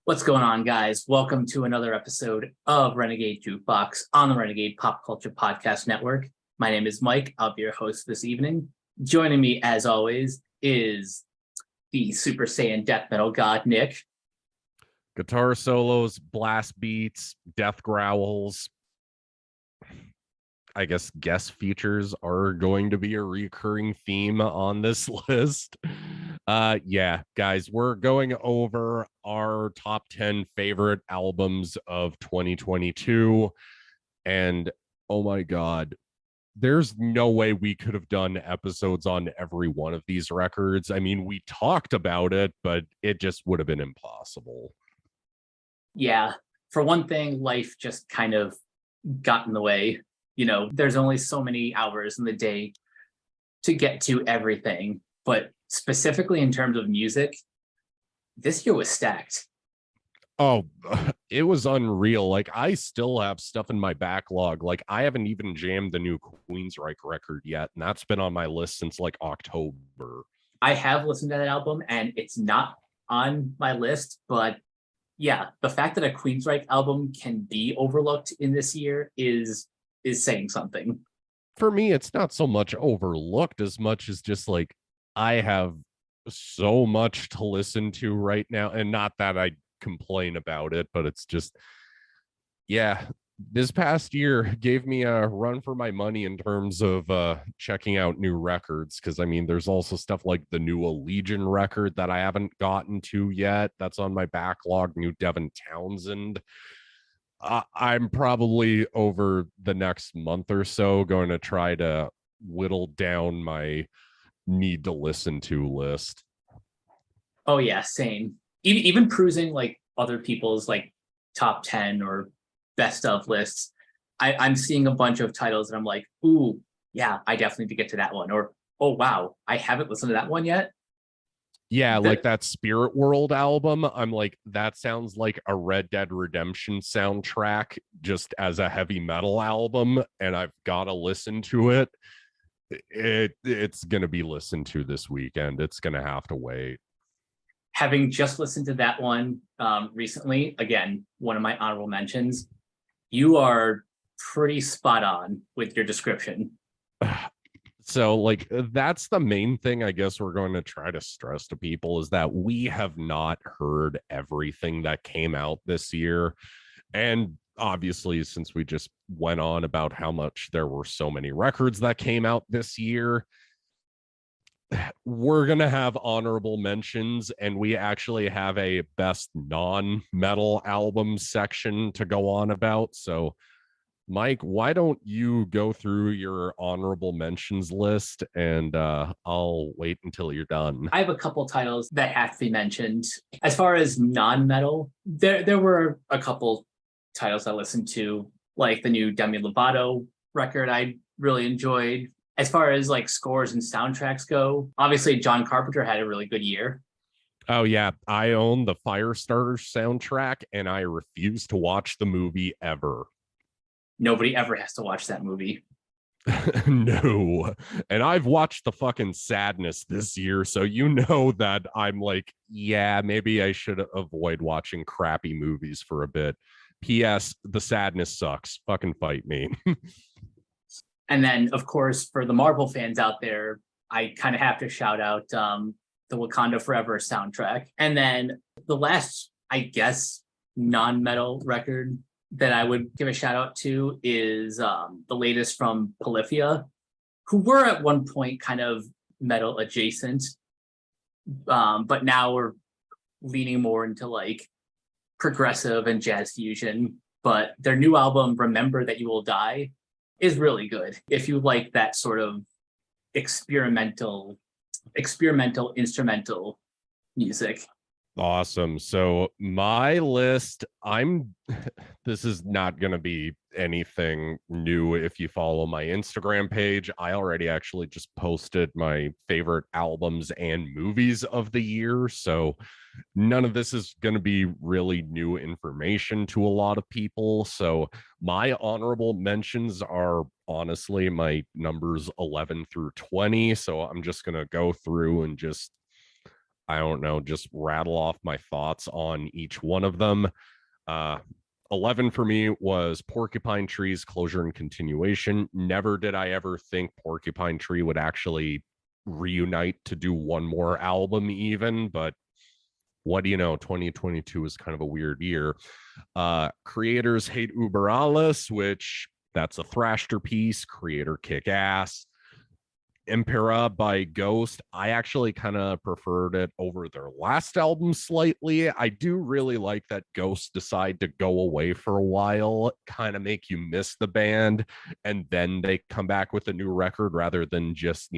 What's going on, guys? Welcome to another episode of Renegade Jukebox on the Renegade Pop Culture Podcast Network. My name is Mike. I'll be your host this evening. Joining me, as always, is the Super Saiyan death metal god, Nick. Guitar solos, blast beats, death growls. I guess guest features are going to be a recurring theme on this list. Yeah, guys, we're going over our top 10 favorite albums of 2022. And oh my God, there's no way we could have done episodes on every one of these records. I mean, we talked about it, but it just would have been impossible. Yeah, for one thing, life just kind of got in the way. You know, there's only so many hours in the day to get to everything. But specifically in terms of music, this year was stacked. Oh, it was unreal. Like, I still have stuff in my backlog. Like, I haven't even jammed the new Queensryche record yet, and that's been on my list since like October. I have listened to that album, and it's not on my list, but yeah, the fact that a Queensryche album can be overlooked in this year is saying something. For me, it's not so much overlooked as much as just like I have so much to listen to right now, and not that I complain about it, but it's just, yeah, this past year gave me a run for my money in terms of checking out new records, because I mean there's also stuff like the new Allegiant record that I haven't gotten to yet that's on my backlog, new Devin Townsend. I'm probably over the next month or so going to try to whittle down my need to listen to list. Oh yeah, same. Even cruising like other people's like top 10 or best of lists, I'm seeing a bunch of titles and I'm like, ooh, yeah, I definitely need to get to that one. Or, oh wow, I haven't listened to that one yet. Yeah, like that Spirit World album. I'm like, that sounds like a Red Dead Redemption soundtrack just as a heavy metal album, and I've got to listen to it. It's going to be listened to this weekend. It's going to have to wait. Having just listened to that one recently, again, one of my honorable mentions, you are pretty spot on with your description. So like that's the main thing I guess we're going to try to stress to people, is that we have not heard everything that came out this year. And obviously, since we just went on about how much there were so many records that came out this year, we're going to have honorable mentions, and we actually have a best non-metal album section to go on about. So Mike, why don't you go through your honorable mentions list, and I'll wait until you're done. I have a couple titles that have to be mentioned. As far as non-metal, there were a couple titles I listened to, like the new Demi Lovato record I really enjoyed. As far as like scores and soundtracks go, obviously John Carpenter had a really good year. Oh yeah, I own the Firestarter soundtrack, and I refuse to watch the movie ever. Nobody ever has to watch that movie. No. And I've watched the fucking Sadness this year, so you know that I'm like, yeah, maybe I should avoid watching crappy movies for a bit. P.S. The Sadness sucks. Fucking fight me. And then, of course, for the Marvel fans out there, I kind of have to shout out the Wakanda Forever soundtrack. And then the last, I guess, non-metal record that I would give a shout out to is the latest from Polyphia, who were at one point kind of metal adjacent, but now we're leaning more into like progressive and jazz fusion. But their new album, Remember That You Will Die, is really good. If you like that sort of experimental instrumental music. Awesome. So my list, this is not going to be anything new if you follow my Instagram page. I already actually just posted my favorite albums and movies of the year. So none of this is going to be really new information to a lot of people. So my honorable mentions are honestly my numbers 11 through 20. So I'm just going to go through and just I don't know, just rattle off my thoughts on each one of them. Uh, 11 for me was Porcupine Tree's closure and continuation. Never did I ever think Porcupine Tree would actually reunite to do one more album, even, but what do you know? 2022 is kind of a weird year. Creators Hate Uber Alles, which that's a Thrasher piece. Creator kick ass. Impera by Ghost. I actually kind of preferred it over their last album slightly. I do really like that Ghost decide to go away for a while, kind of make you miss the band, and then they come back with a new record rather than just,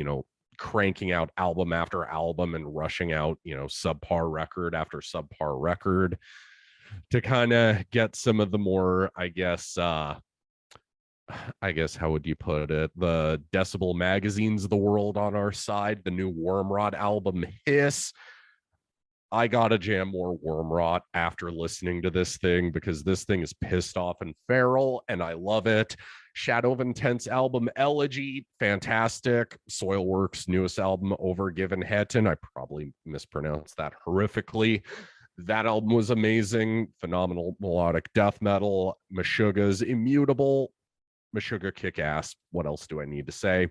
cranking out album after album and rushing out, subpar record after subpar record to kind of get some of the more, I guess, how would you put it? The Decibel magazines of the world on our side. The new Wormrot album, Hiss. I gotta jam more Wormrot after listening to this thing because this thing is pissed off and feral, and I love it. Shadow of Intense album, Elegy, fantastic. Soilworks' newest album, Overgiven Hetten. I probably mispronounced that horrifically. That album was amazing. Phenomenal melodic death metal. Meshuggah's Immutable. Meshuggah kick ass. What else do I need to say?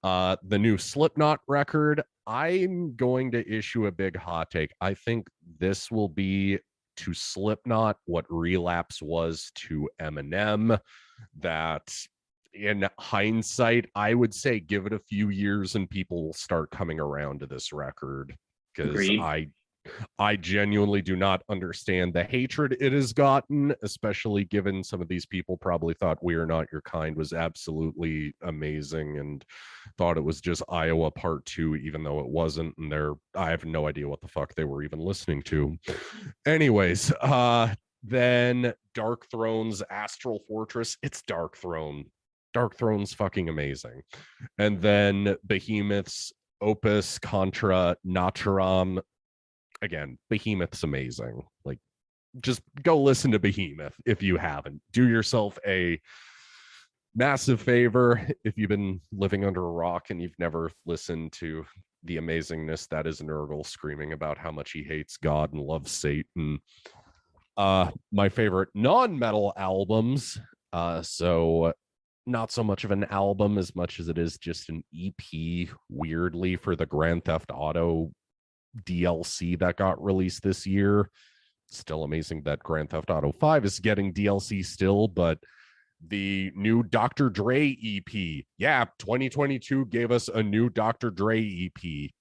The new Slipknot record. I'm going to issue a big hot take. I think this will be to Slipknot what Relapse was to Eminem. That in hindsight, I would say give it a few years and people will start coming around to this record because I genuinely do not understand the hatred it has gotten, especially given some of these people probably thought We Are Not Your Kind was absolutely amazing and thought it was just Iowa Part 2, even though it wasn't. And I have no idea what the fuck they were even listening to. Anyways, then Dark Throne's Astral Fortress. It's Dark Throne. Dark Throne's fucking amazing. And then Behemoth's Opus Contra Naturam. Again, Behemoth's amazing. Like, just go listen to Behemoth if you haven't. Do yourself a massive favor if you've been living under a rock and you've never listened to the amazingness that is Nurgle screaming about how much he hates God and loves Satan. My favorite non-metal albums. So not so much of an album as much as it is just an EP, weirdly, for the Grand Theft Auto DLC that got released this year. Still amazing that Grand Theft Auto 5 is getting DLC still, but the new Dr. Dre EP. Yeah, 2022 gave us a new Dr. Dre EP.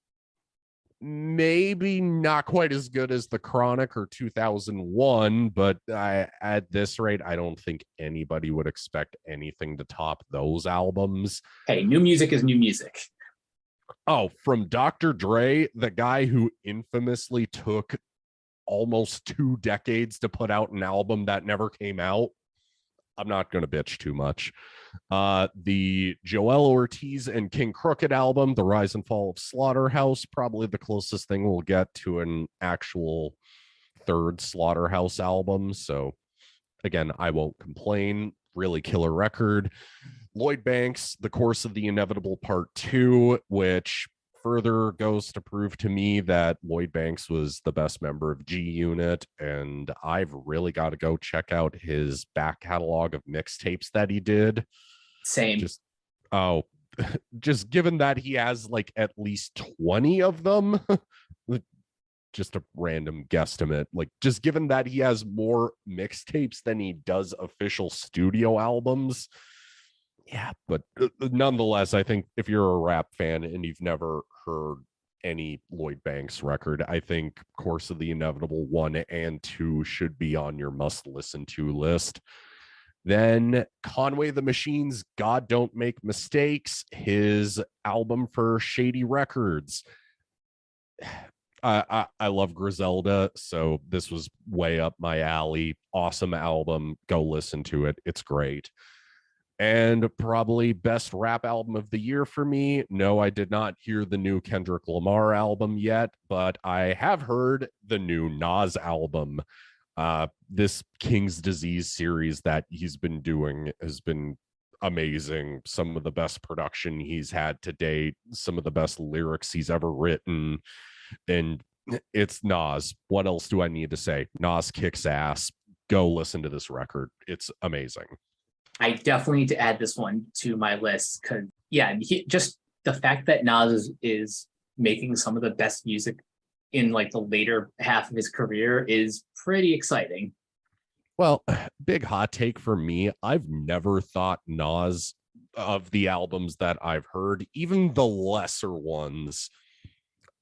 Maybe not quite as good as the Chronic or 2001, but at this rate, I don't think anybody would expect anything to top those albums. Hey, new music is new music. Oh, from Dr. Dre, the guy who infamously took almost 2 decades to put out an album that never came out. I'm not going to bitch too much. The Joel Ortiz and King Crooked album, The Rise and Fall of Slaughterhouse, probably the closest thing we'll get to an actual third Slaughterhouse album. So again, I won't complain. Really killer record. Lloyd Banks, The Course of the Inevitable Part 2, which further goes to prove to me that Lloyd Banks was the best member of G Unit, and I've really got to go check out his back catalog of mixtapes that he did. Same. Just given that he has like at least 20 of them, just a random guesstimate, like just given that he has more mixtapes than he does official studio albums. Yeah, but nonetheless, I think if you're a rap fan and you've never heard any Lloyd Banks record, I think Course of the Inevitable 1 and 2 should be on your must listen to list. Then Conway the Machine's God Don't Make Mistakes, his album for Shady Records. I love Griselda, so this was way up my alley. Awesome album. Go listen to it. It's great. And probably best rap album of the year for me. No, I did not hear the new Kendrick Lamar album yet, but I have heard the new Nas album. This King's Disease series that he's been doing has been amazing. Some of the best production he's had to date, some of the best lyrics he's ever written. And It's Nas. What else do I need to say? Nas kicks ass. Go listen to this record. It's amazing. I definitely need to add this one to my list because, yeah, just the fact that Nas is making some of the best music in like the later half of his career is pretty exciting. Well, big hot take for me. I've never thought Nas, of the albums that I've heard, even the lesser ones,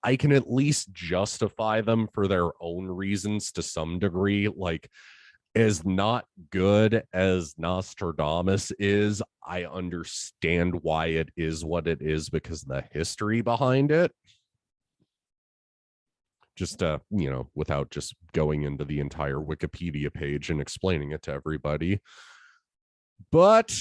I can at least justify them for their own reasons to some degree. Like, as not good as Nostradamus is, I understand why it is what it is because of the history behind it. Just without just going into the entire Wikipedia page and explaining it to everybody. But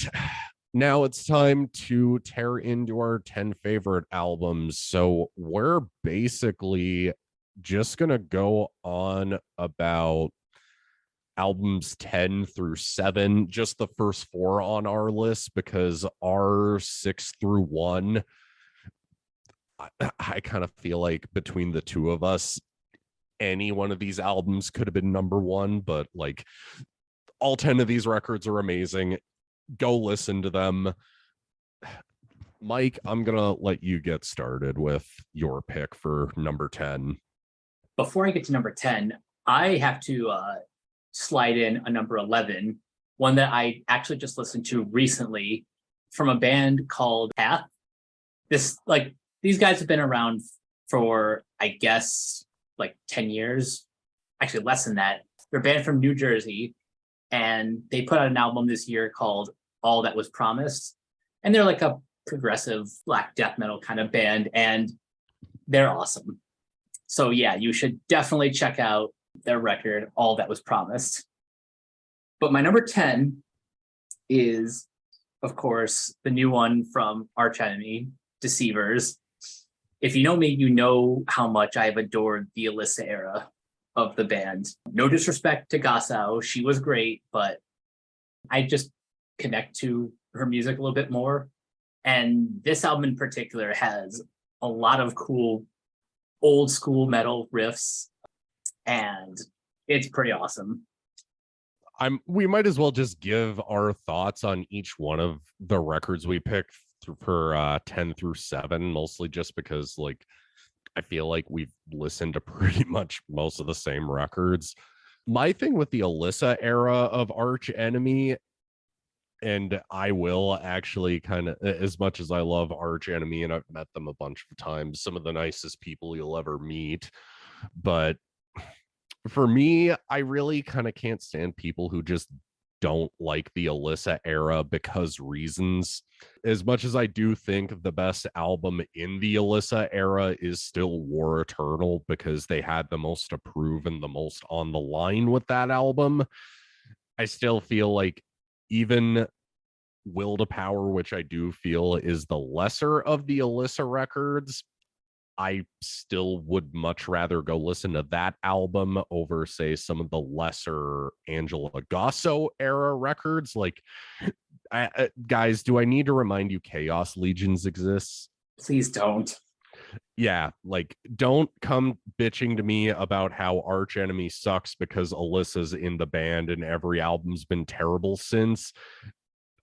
now it's time to tear into our 10 favorite albums. So we're basically just going to go on about albums 10 through 7, just the first 4 on our list, because our 6 through 1, I kind of feel like between the two of us, any one of these albums could have been number 1, but like all 10 of these records are amazing. Go listen to them. Mike, I'm gonna let you get started with your pick for number 10. Before I get to number 10, I have to slide in a number 11, one that I actually just listened to recently from a band called Path. These guys have been around for, I guess, like 10 years, actually less than that. They're a band from New Jersey, and they put out an album this year called All That Was Promised. And they're like a progressive black death metal kind of band, and they're awesome. So yeah, you should definitely check out their record, All That Was Promised. But my number 10 is, of course, the new one from Arch Enemy, Deceivers. If you know me, you know how much I've adored the Alyssa era of the band. No disrespect to Gassau, she was great, but I just connect to her music a little bit more. And this album in particular has a lot of cool old school metal riffs, and it's pretty awesome. We might as well just give our thoughts on each one of the records we picked for 10 through 7, mostly just because like I feel like we've listened to pretty much most of the same records. My thing with the Alyssa era of Arch Enemy, and I will actually kind of, as much as I love Arch Enemy and I've met them a bunch of times, some of the nicest people you'll ever meet, but for me, I really kind of can't stand people who just don't like the Alyssa era because reasons. As much as I do think the best album in the Alyssa era is still War Eternal because they had the most to prove and the most on the line with that album, I still feel like even Will to Power, which I do feel is the lesser of the Alyssa records, I still would much rather go listen to that album over, say, some of the lesser Angela Gasso era records. Like, guys, do I need to remind you Chaos Legions exists? Please don't. Yeah, like, don't come bitching to me about how Arch Enemy sucks because Alyssa's in the band and every album's been terrible since.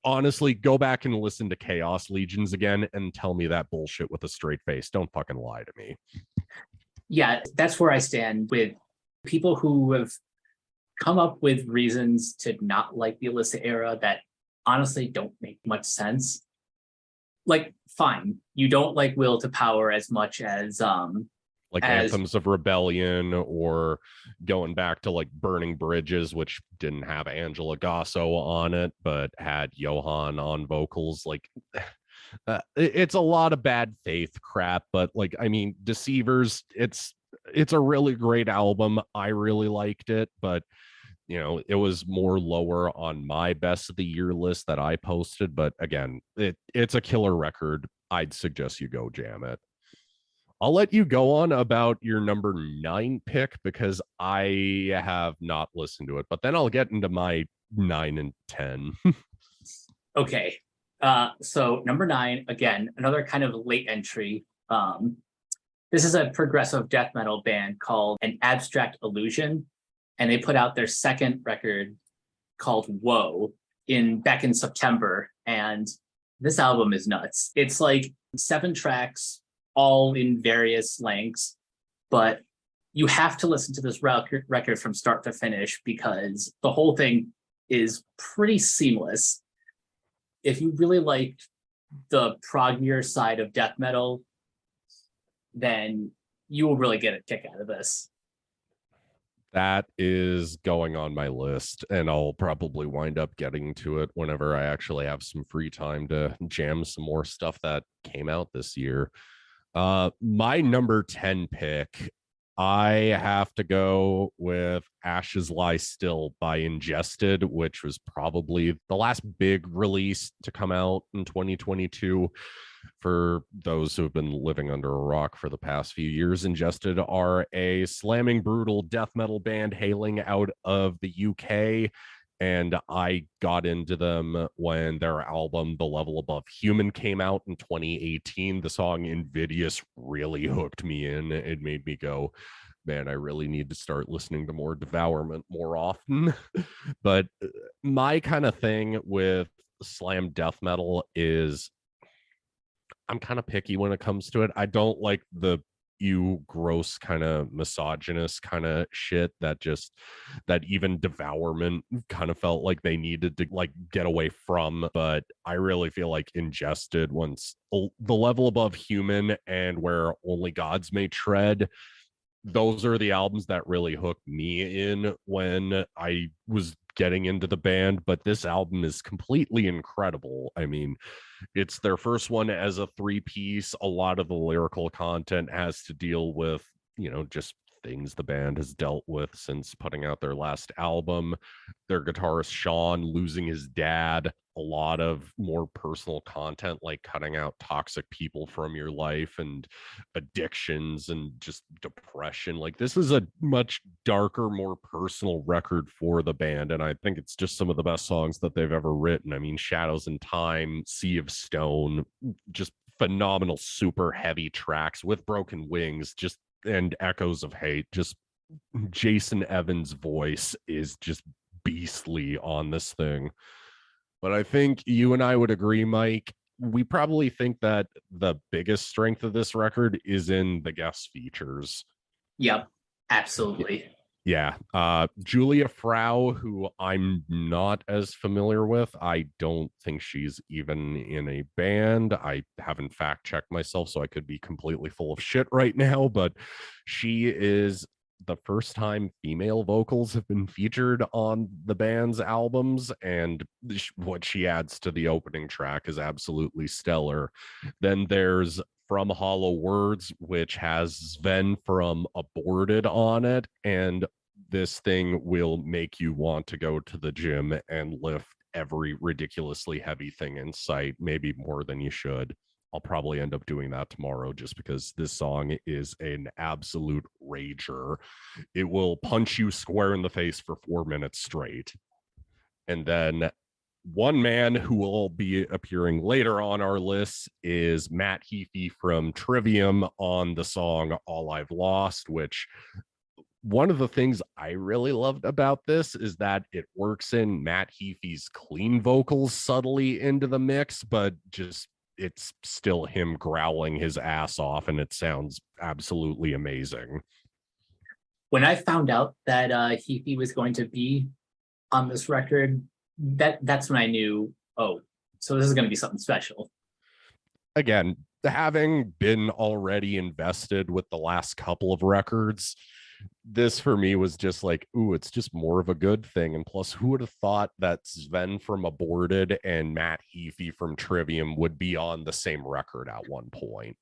Honestly, go back and listen to Chaos Legions again and tell me that bullshit with a straight face. Don't fucking lie to me. Yeah, that's where I stand with people who have come up with reasons to not like the Alyssa era that honestly don't make much sense. Like, fine, you don't like Will to Power as much as like Anthems of Rebellion, or going back to like Burning Bridges, which didn't have Angela Gasso on it but had Johan on vocals. Like it's a lot of bad faith crap, but like, I mean, Deceivers, it's a really great album. I really liked it, but you know, it was more lower on my best of the year list that I posted. But again, it's a killer record. I'd suggest you go jam it. I'll let you go on about your number 9 pick because I have not listened to it, but then I'll get into my 9 and 10. Okay. So number 9, again, another kind of late entry. This is a progressive death metal band called An Abstract Illusion, and they put out their second record called Whoa back in September, and this album is nuts. It's like 7 tracks, all in various lengths, but you have to listen to this record from start to finish because the whole thing is pretty seamless. If you really like the proggier side of death metal, then you will really get a kick out of this. That is going on my list, and I'll probably wind up getting to it whenever I actually have some free time to jam some more stuff that came out this year. My number 10 pick, I have to go with Ashes Lie Still by Ingested, which was probably the last big release to come out in 2022. For those who have been living under a rock for the past few years, Ingested are a slamming brutal death metal band hailing out of the UK. And I got into them when their album The Level Above Human came out in 2018. The song Invidious really hooked me in. It made me go, man, I really need to start listening to more Devourment more often. But my kind of thing with slam death metal is I'm kind of picky when it comes to it. I don't like the gross kind of misogynist kind of shit that even Devourment kind of felt like they needed to like get away from. But I really feel like Ingested, once The Level Above Human and Where Only Gods May Tread, those are the albums that really hooked me in when I was getting into the band. But this album is completely incredible. I mean, it's their first one as a 3-piece. A lot of the lyrical content has to deal with, just things the band has dealt with since putting out their last album. Their guitarist Sean losing his dad, a lot of more personal content like cutting out toxic people from your life and addictions and just depression. Like, this is a much darker, more personal record for the band, and I think it's just some of the best songs that they've ever written. I mean, Shadows in Time, Sea of Stone, just phenomenal, super heavy tracks with Broken Wings, and Echoes of Hate. Just Jason Evans' voice is just beastly on this thing. But I think you and I would agree, Mike, we probably think that the biggest strength of this record is in the guest features. Yep, absolutely. Yeah. Julia Frau, who I'm not as familiar with. I don't think she's even in a band. I haven't fact checked myself, so I could be completely full of shit right now, but she is the first time female vocals have been featured on the band's albums, and what she adds to the opening track is absolutely stellar. Then there's From Hollow Words, which has Sven from Aborted on it, and this thing will make you want to go to the gym and lift every ridiculously heavy thing in sight, maybe more than you should. I'll probably end up doing that tomorrow just because this song is an absolute rager. It will punch you square in the face for 4 minutes straight. And then one man who will be appearing later on our list is Matt Heafy from Trivium on the song All I've Lost, which one of the things I really loved about this is that it works in Matt Heafy's clean vocals subtly into the mix, but just it's still him growling his ass off, and it sounds absolutely amazing. When I found out that Heafy was going to be on this record, that's when I knew, oh, so this is going to be something special. Again, having been already invested with the last couple of records, this for me was just like, ooh, it's just more of a good thing. And plus, who would have thought that Sven from Aborted and Matt Heafy from Trivium would be on the same record at one point?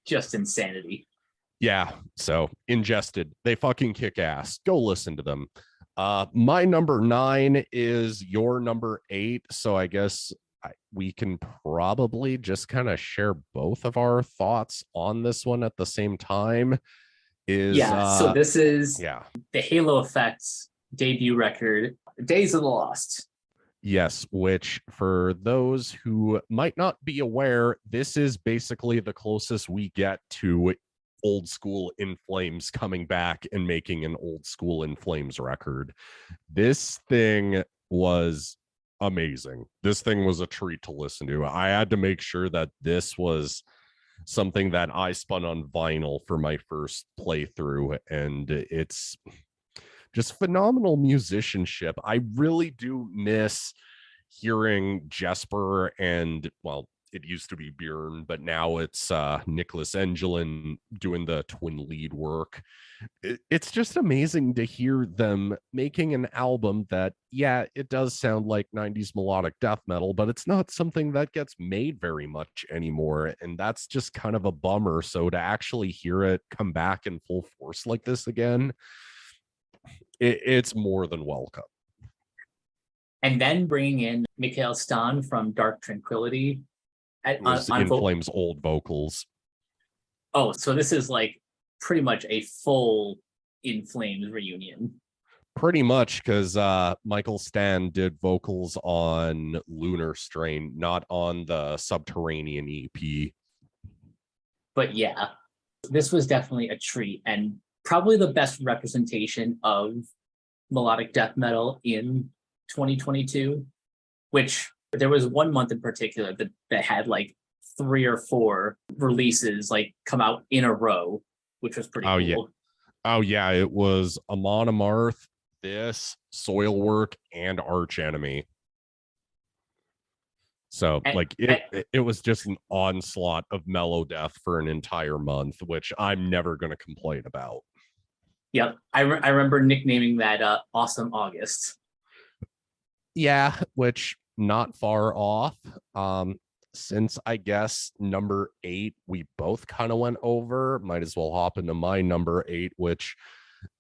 Just insanity. Yeah, so Ingested, they fucking kick ass. Go listen to them. My number 9 is your number 8, so I guess we can probably just kind of share both of our thoughts on this one at the same time. So this is the Halo Effects debut record, Days of the Lost. Yes, which for those who might not be aware, this is basically the closest we get to old school In Flames coming back and making an old school In Flames record. This thing was amazing. This thing was a treat to listen to. I had to make sure that this was something that I spun on vinyl for my first playthrough, and it's just phenomenal musicianship. I really do miss hearing Jesper and, well, it used to be Bjorn, but now it's Nicholas Engelin doing the twin lead work. It's just amazing to hear them making an album that, yeah, it does sound like 90s melodic death metal, but it's not something that gets made very much anymore. And that's just kind of a bummer. So to actually hear it come back in full force like this again, it's more than welcome. And then bringing in Mikhail Stan from Dark Tranquility In Flames' old vocals. Oh, so this is like pretty much a full In Flames reunion. Pretty much, because Michael Stan did vocals on Lunar Strain, not on the Subterranean EP. But yeah, this was definitely a treat and probably the best representation of melodic death metal in 2022, which there was one month in particular that had like 3 or 4 releases like come out in a row, which was pretty cool. Yeah, it was Amon Amarth, this, Soilwork, and Arch Enemy. So it was just an onslaught of mellow death for an entire month, which I'm never going to complain about. Yep, I remember nicknaming that Awesome August. Yeah, which not far off. Since I guess number 8 we both kind of went over, might as well hop into my number 8, which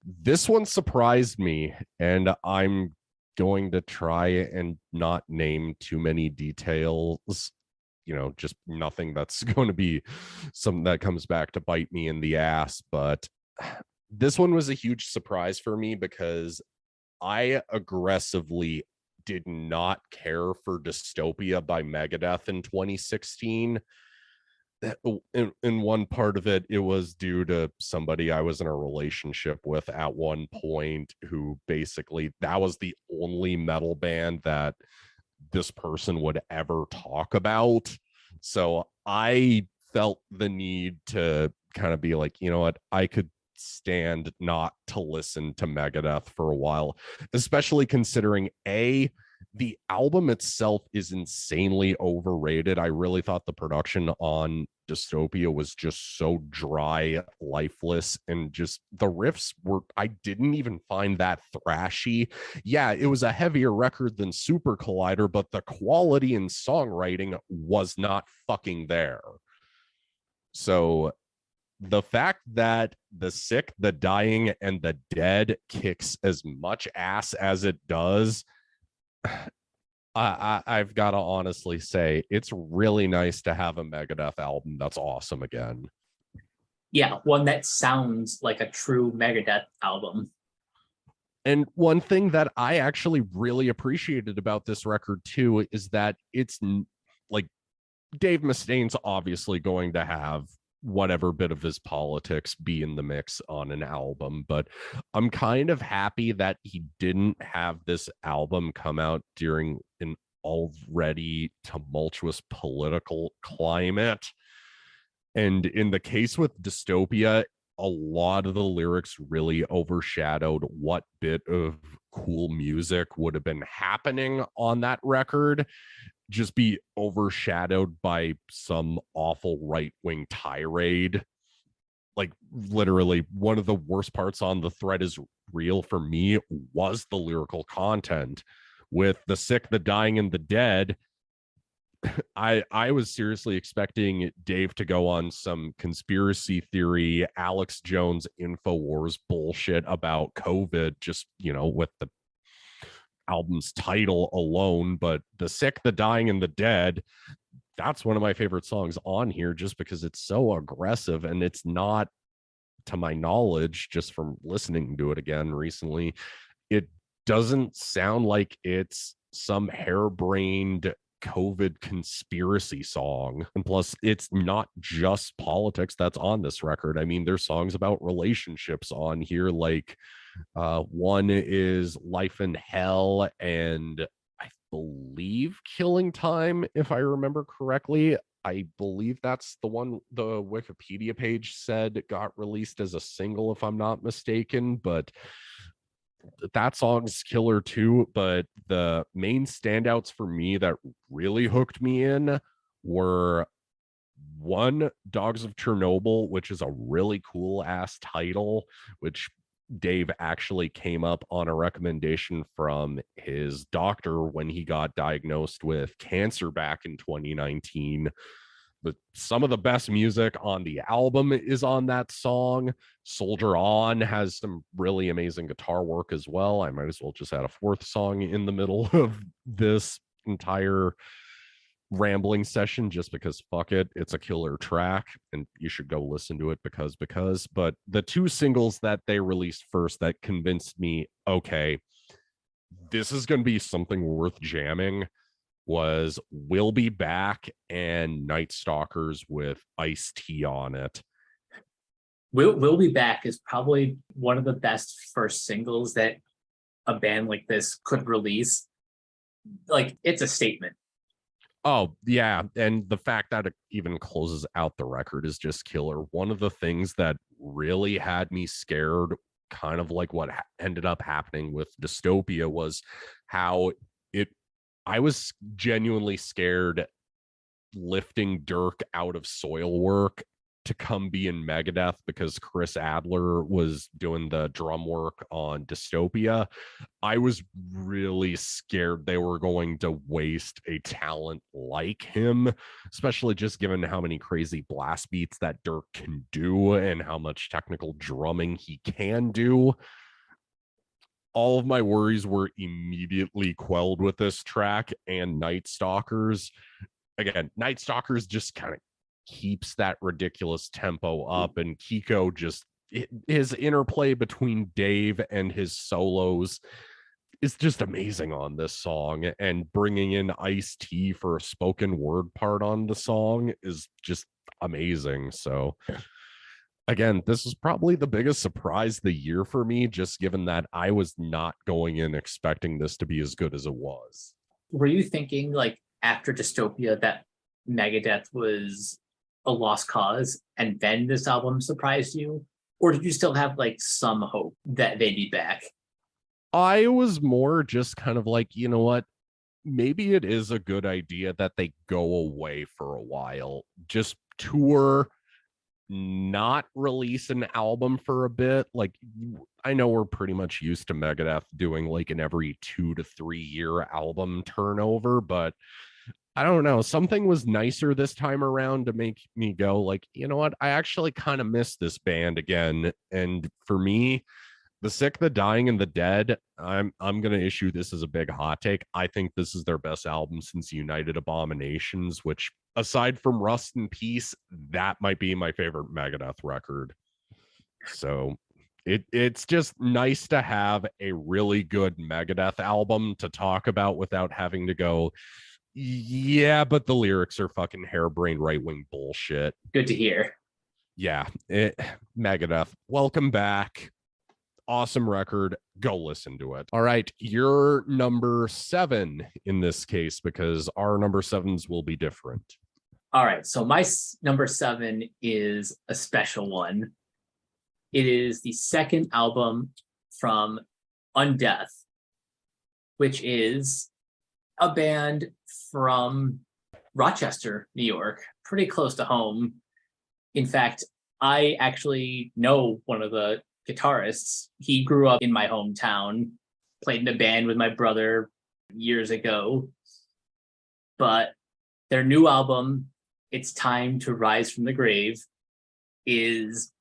this one surprised me, and I'm going to try and not name too many details, just nothing that's going to be something that comes back to bite me in the ass. But this one was a huge surprise for me because I aggressively did not care for Dystopia by Megadeth in 2016. In one part of it, it was due to somebody I was in a relationship with at one point, who basically, that was the only metal band that this person would ever talk about. So I felt the need to kind of be like, you know what, I could stand not to listen to Megadeth for a while, especially considering the album itself is insanely overrated. I really thought the production on Dystopia was just so dry, lifeless, and just the riffs I didn't even find that thrashy. Yeah, it was a heavier record than Super Collider, but the quality in songwriting was not fucking there. So the fact that The Sick, The Dying, and The Dead kicks as much ass as it does, I've got to honestly say it's really nice to have a Megadeth album that's awesome again. Yeah, one that sounds like a true Megadeth album. And one thing that I actually really appreciated about this record too is that it's like Dave Mustaine's obviously going to have whatever bit of his politics be in the mix on an album, but I'm kind of happy that he didn't have this album come out during an already tumultuous political climate. And in the case with Dystopia, a lot of the lyrics really overshadowed what bit of cool music would have been happening on that record, just be overshadowed by some awful right-wing tirade. Like, literally, one of the worst parts on The Threat Is Real for me was the lyrical content. With The Sick, The Dying, and The Dead, I was seriously expecting Dave to go on some conspiracy theory, Alex Jones InfoWars bullshit about COVID, just, with the album's title alone. But The Sick, The Dying, and The Dead, that's one of my favorite songs on here, just because it's so aggressive, and it's not, to my knowledge, just from listening to it again recently, it doesn't sound like it's some harebrained COVID conspiracy song. And plus, it's not just politics that's on this record. I mean, there's songs about relationships on here, like one is Life in Hell, and I believe Killing Time, if I remember correctly. I believe that's the one the Wikipedia page said got released as a single, if I'm not mistaken. But that song's killer too. But the main standouts for me that really hooked me in were one, Dogs of Chernobyl, which is a really cool ass title, which Dave actually came up on a recommendation from his doctor when he got diagnosed with cancer back in 2019. But some of the best music on the album is on that song. Soldier On has some really amazing guitar work as well. I might as well just add a fourth song in the middle of this entire rambling session just because fuck it, it's a killer track and you should go listen to it because but the two singles that they released first that convinced me, okay, this is going to be something worth jamming, was We'll Be Back and Night Stalkers with Ice-T on it. We'll Be Back is probably one of the best first singles that a band like this could release. Like, it's a statement. Oh, yeah. And the fact that it even closes out the record is just killer. One of the things that really had me scared, kind of like what ended up happening with Dystopia, was how I was genuinely scared lifting Dirk out of Soilwork to come be in Megadeth because Chris Adler was doing the drum work on Dystopia. I was really scared they were going to waste a talent like him, especially just given how many crazy blast beats that Dirk can do and how much technical drumming he can do. All of my worries were immediately quelled with this track and Night Stalkers. Again, Night Stalkers just kind of keeps that ridiculous tempo up, and Kiko just, his interplay between Dave and his solos is just amazing on this song, and bringing in Ice-T for a spoken word part on the song is just amazing. So again, this is probably the biggest surprise of the year for me, just given that I was not going in expecting this to be as good as it was. Were you thinking, like, after Dystopia that Megadeth was a lost cause and then this album surprised you? Or did you still have like some hope that they'd be back? I was more just kind of like, you know what, maybe it is a good idea that they go away for a while, just tour, not release an album for a bit. Like, I know we're pretty much used to Megadeth doing like an every 2 to 3 year album turnover, but I don't know, something was nicer this time around to make me go like, you know what, I actually kind of miss this band again. And for me, The Sick, the Dying, and the Dead, I'm gonna issue this as a big hot take. I think this is their best album since United Abominations, which, aside from Rust in Peace, that might be my favorite Megadeth record. So it's just nice to have a really good Megadeth album to talk about without having to go, yeah, but the lyrics are fucking harebrained right-wing bullshit. Good to hear. Yeah, Megadeth, welcome back. Awesome record. Go listen to it. All right, you're number 7 in this case, because our number 7s will be different. All right, so my number 7 is a special one. It is the second album from Undeath, which is a band from Rochester, New York, pretty close to home. In fact, I actually know one of the guitarists. He grew up in my hometown, played in a band with my brother years ago. But their new album, It's Time to Rise from the Grave, is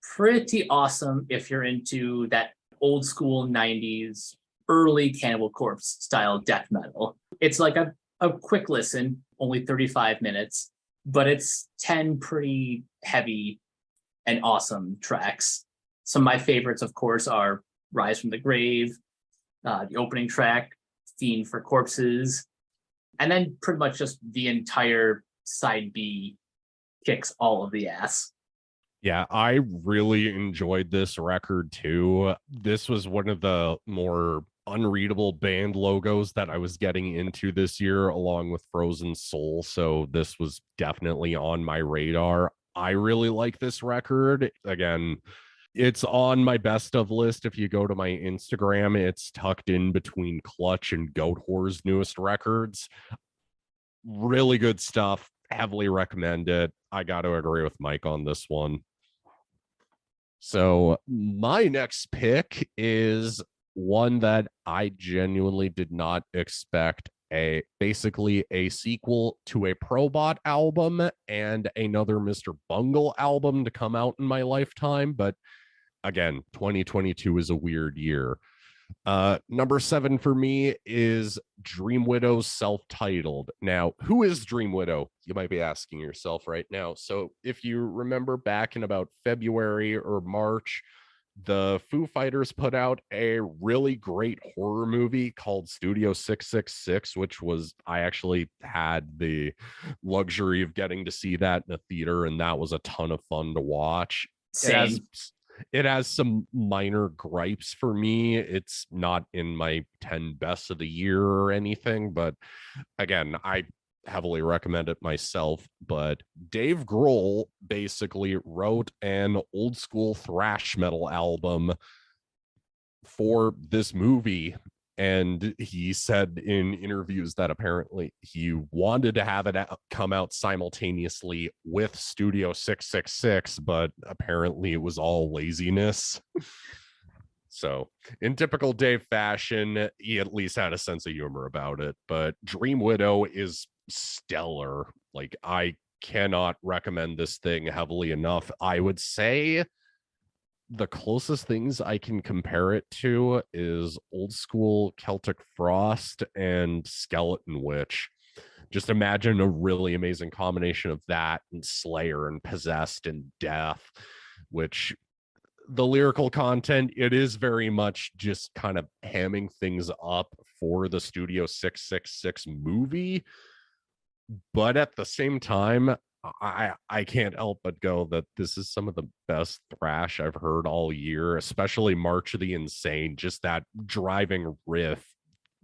pretty awesome if you're into that old school 90s, early Cannibal Corpse style death metal. It's like a quick listen, only 35 minutes, but it's 10 pretty heavy and awesome tracks. Some of my favorites, of course, are Rise from the Grave, the opening track, Fiend for Corpses, And then pretty much just the entire side B kicks all of the ass. Yeah, I really enjoyed this record too. This was one of the more unreadable band logos that I was getting into this year, along with Frozen Soul. So this was definitely on my radar. I really like this record. Again, it's on my best of list. If you go to my Instagram, it's tucked in between Clutch and Goat Whore's newest records. Really good stuff. Heavily recommend it. I got to agree with Mike on this one. So my next pick is one that I genuinely did not expect, basically a sequel to a Probot album and another Mr. Bungle album to come out in my lifetime. But again, 2022 is a weird year. Number 7 for me is Dream Widow's self-titled. Now, who is Dream Widow? You might be asking yourself right now. So if you remember back in about February or March, the Foo Fighters put out a really great horror movie called Studio 666, which was, I actually had the luxury of getting to see that in a theater, and that was a ton of fun to watch. Same. It has some minor gripes for me. It's not in my 10 best of the year or anything, but again, I heavily recommend it myself. But Dave Grohl basically wrote an old school thrash metal album for this movie. And he said in interviews that apparently he wanted to have it come out simultaneously with Studio 666, but apparently it was all laziness. So in typical Dave fashion, he at least had a sense of humor about it. But Dream Widow is stellar. Like, I cannot recommend this thing heavily enough. I would say the closest things I can compare it to is old school Celtic Frost and Skeleton Witch. Just imagine a really amazing combination of that and Slayer and Possessed and Death, which the lyrical content, it is very much just kind of hamming things up for the Studio 666 movie. But at the same time, I can't help but go that this is some of the best thrash I've heard all year, especially March of the Insane. Just that driving riff,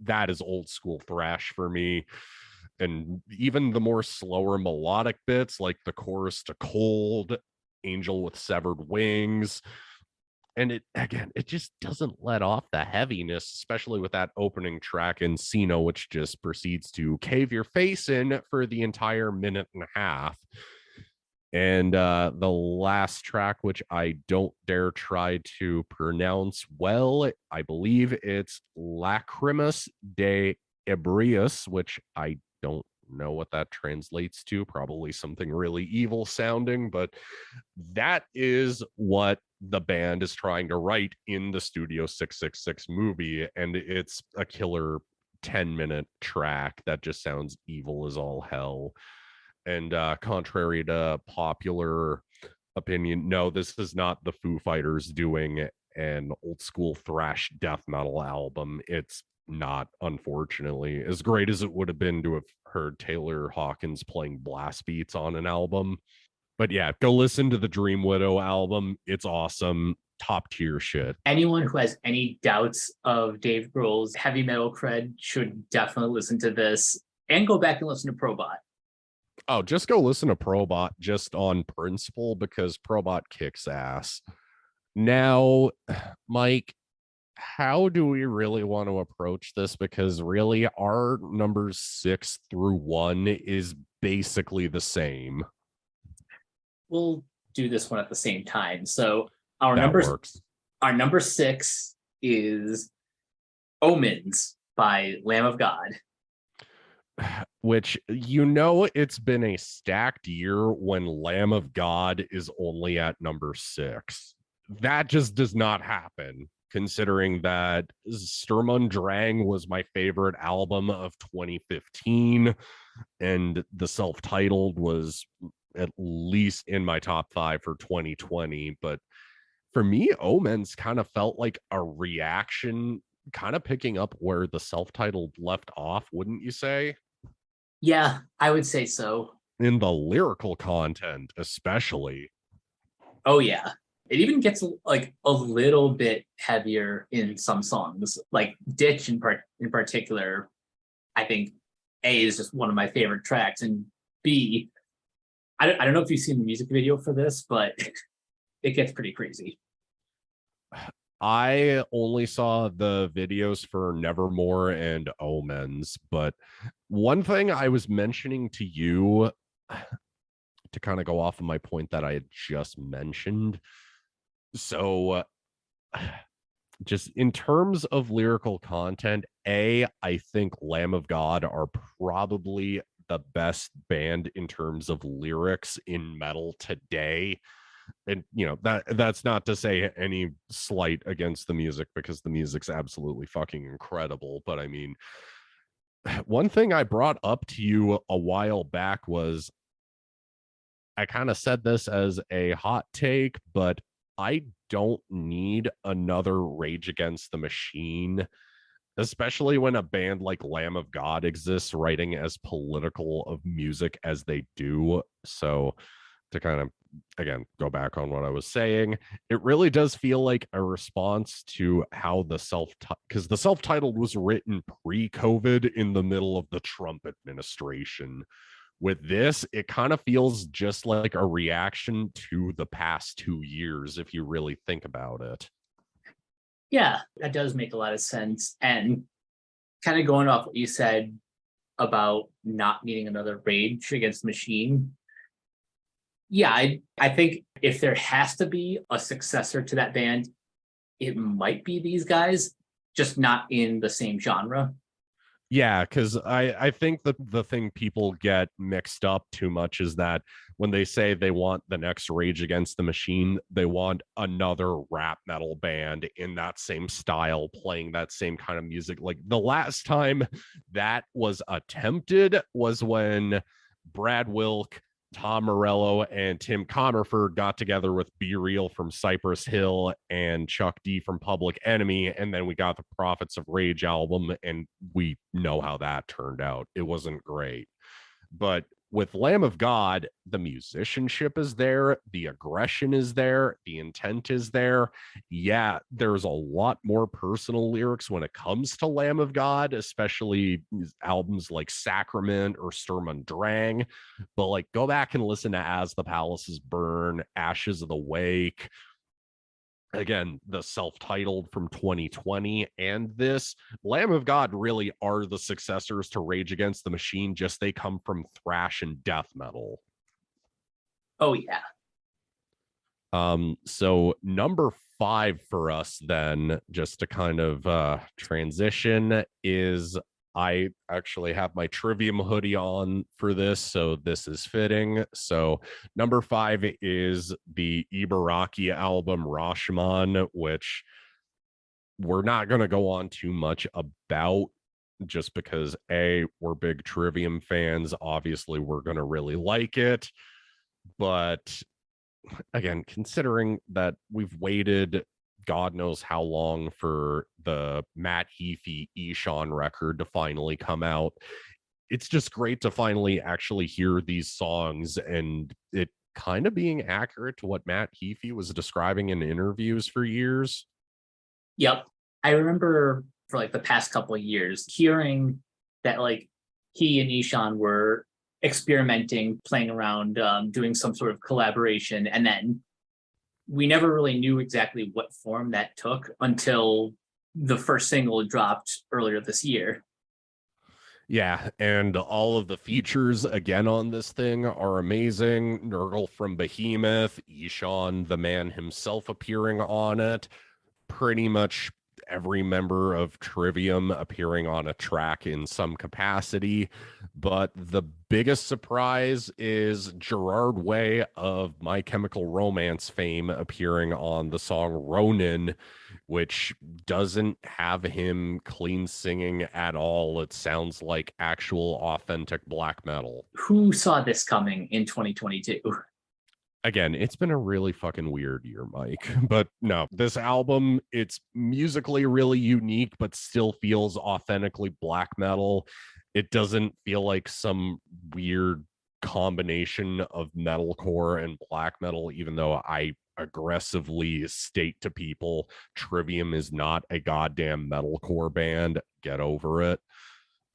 that is old school thrash for me. And even the more slower melodic bits, like the chorus to Cold, Angel with Severed Wings. And it just doesn't let off the heaviness, especially with that opening track Encino, which just proceeds to cave your face in for the entire minute and a half. And the last track, which I don't dare try to pronounce well, I believe it's Lacrimus de Ebrius, which I don't know what that translates to. Probably something really evil sounding, but that is what the band is trying to write in the Studio 666 movie, and it's a killer 10-minute track that just sounds evil as all hell. And contrary to popular opinion, no, this is not the Foo Fighters doing an old school thrash death metal album. It's not, unfortunately, as great as it would have been to have heard Taylor Hawkins playing blast beats on an album. But yeah, go listen to the Dream Widow album. It's awesome. Top tier shit. Anyone who has any doubts of Dave Grohl's heavy metal cred should definitely listen to this and go back and listen to Probot. Oh, just go listen to Probot just on principle, because Probot kicks ass. Now, Mike, how do we really want to approach this? Because really, our numbers 6 through 1 is basically the same. We'll do this one at the same time. So That works. Our number 6 is Omens by Lamb of God. Which, you know, it's been a stacked year when Lamb of God is only at number 6. That just does not happen, considering that Sturm und Drang was my favorite album of 2015, and the self-titled was at least in my top 5 for 2020. But for me, Omens kind of felt like a reaction, kind of picking up where the self-titled left off, wouldn't you say? Yeah, I would say so. In the lyrical content, especially. Oh yeah. It even gets like a little bit heavier in some songs. Like Ditch in particular, I think A is just one of my favorite tracks, and B, I don't know if you've seen the music video for this, but it gets pretty crazy. I only saw the videos for Nevermore and Omens, but one thing I was mentioning to you to kind of go off of my point that I had just mentioned. So, just in terms of lyrical content, I think Lamb of God are probably the best band in terms of lyrics in metal today. And that's not to say any slight against the music, because the music's absolutely fucking incredible. But I mean, one thing I brought up to you a while back was, I kind of said this as a hot take, but I don't need another Rage Against the Machine, especially when a band like Lamb of God exists writing as political of music as they do. So to kind of, again, go back on what I was saying, it really does feel like a response to how because the self-titled was written pre-COVID in the middle of the Trump administration. With this, it kind of feels just like a reaction to the past 2 years, if you really think about it. Yeah, that does make a lot of sense. And kind of going off what you said about not needing another Rage Against the Machine. Yeah, I think if there has to be a successor to that band, it might be these guys, just not in the same genre. Yeah, because I think that the thing people get mixed up too much is that when they say they want the next Rage Against the Machine, they want another rap metal band in that same style, playing that same kind of music. Like the last time that was attempted was when Brad Wilk, Tom Morello, and Tim Comerford got together with Be Real from Cypress Hill and Chuck D from Public Enemy, and then we got the Prophets of Rage album, and we know how that turned out. It wasn't great. But with Lamb of God, the musicianship is there, the aggression is there, the intent is there. Yeah, there's a lot more personal lyrics when it comes to Lamb of God, especially albums like Sacrament or Sturm und Drang. But like, go back and listen to As the Palaces Burn, Ashes of the Wake, again, the self-titled from 2020, and this Lamb of God really are the successors to Rage Against the Machine, just they come from thrash and death metal. Oh yeah. So number 5 for us then, just to kind of transition, is I actually have my Trivium hoodie on for this, so this is fitting. So number 5 is the Ibaraki album Rashomon, which we're not going to go on too much about, just because we're big Trivium fans. Obviously, we're going to really like it. But again, considering that we've waited God knows how long for the Matt Heafy Eshan record to finally come out, it's just great to finally actually hear these songs and it kind of being accurate to what Matt Heafy was describing in interviews for years. Yep. I remember for like the past couple of years hearing that like he and Ishan were experimenting, playing around, doing some sort of collaboration. And then we never really knew exactly what form that took until the first single dropped earlier this year. Yeah, and all of the features again on this thing are amazing. Nurgle from Behemoth, Ishan, the man himself, appearing on it. Pretty much every member of Trivium appearing on a track in some capacity. But the biggest surprise is Gerard Way of My Chemical Romance fame appearing on the song Ronin, which doesn't have him clean singing at all. It sounds like actual authentic black metal. Who saw this coming in 2022? Again, it's been a really fucking weird year, Mike. But no, this album, it's musically really unique, but still feels authentically black metal. It doesn't feel like some weird combination of metalcore and black metal, even though I aggressively state to people Trivium is not a goddamn metalcore band. Get over it.